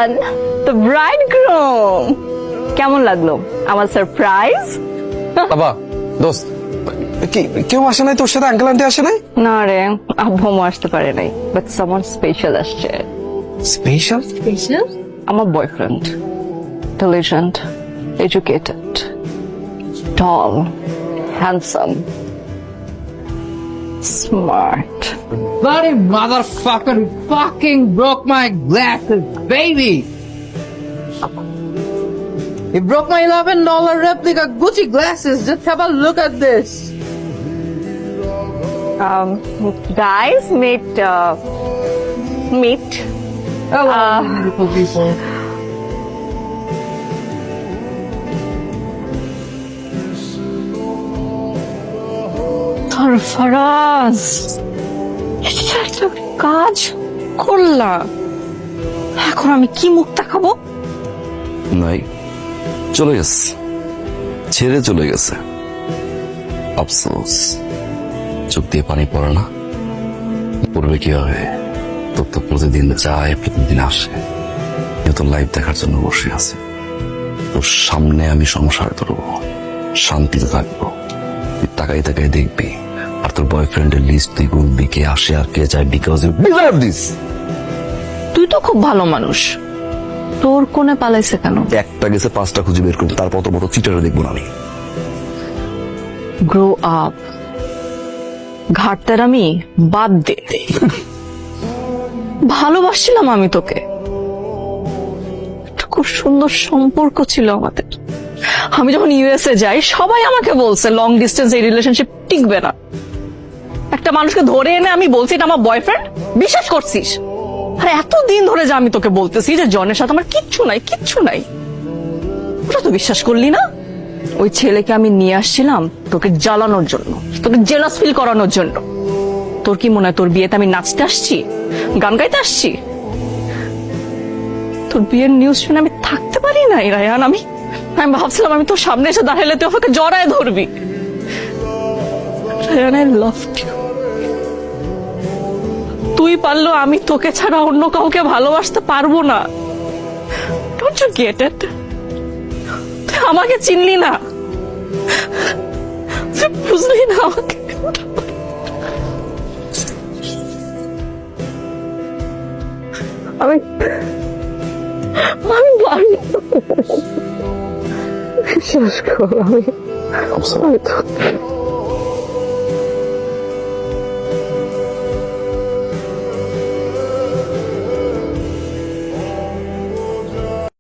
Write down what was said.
One, the ব্রাইডগ্রুম। কেমন লাগলো আমার সারপ্রাইজ? বাবা দোস্ত কি কেউ আসে নাই তোর সাথে? আঙ্কেল আন্টি আসে নাই? না রে, আব্বু আসতে পারে নাই, বাট সামওয়ান স্পেশাল আসছে। স্পেশাল? আমার boyfriend, intelligent, educated, tall, handsome, smart. Bloody motherfucker fucking broke my glasses, baby! He broke my $11 replica Gucci glasses. Just have a look at this. Guys, meet. Hello, beautiful people. Sarfaraz, এটা একটা কাজ করলা, এখন আমি কি মুখ দেখাবো? নাই, চলে গেছে, ছেড়ে চলে গেছে। আফসোস, চোখ দিয়ে পানি পড়ে না, পড়বে কিভাবে? তোর তো প্রতিদিন যায়, প্রতিদিন আসে, তোর লাইফ দেখার জন্য বসে আছে। তোর সামনে আমি সংসার করবো, শান্তিতে থাকবো, তুই তাকাই তাকাই দেখবি, আর তোর বয়ফ্রেন্ডের লিস্ট তুই গুনবি কে আসে আর কে যায়, বিকজ ইউ ডিজার্ভ দিস। তুই তো খুব ভালো মানুষ, তোর কোনে পালাইছে কেন? একটা গেছে 5টা খুঁজে বের করবো, তারপর তো মতো চিটারে দেখবো না আমি। গ্রো আপ, ঘাটতেরামি বাদ দে। ভালোবাসছিলাম আমি তোকে, একটা খুব সুন্দর সম্পর্ক ছিল আমাদের। আমি যখন ইউএসএ যাই, সবাই আমাকে বলছে লং ডিস্টেন্স এই রিলেশনশিপ টিকবে না। একটা মানুষকে ধরে এনে আমি বলছি এটা আমার বয়ফ্রেন্ড, বিশ্বাস করছিস? আরে এতদিন ধরে যে আমি তোকে বলতেছি যে জনের সাথে আমার কিচ্ছু নাই, কিচ্ছু নাই, ওটা তো বিশ্বাস করলি না। ওই ছেলেকে আমি নিয়ে আসছিলাম তোকে জ্বালানোর জন্য, তোকে জেলাস ফিল করানোর জন্য। তোর কি মনে হয় তোর বিয়েতে আমি নাচতে আসছি, গান গাইতে আসছি? তোর বিয়ের নিউজ শুনে আমি থাকতে পারি নাই রায়ান। আমি ভাবছিলাম আমি তোর সামনে এসে দাঁড়ালে তুই আমাকে জড়ায় ধরবি। Ryan, I love you. তুই পারলো, আমি তোকে ছাড়া অন্য কাউকে ভালোবাসতে পারবো না। Don't you get it? তুই আমাকে চিনলি না, তুই বুঝলি না আমাকে। আমি পারি না। বিশ্বাস কর, আমি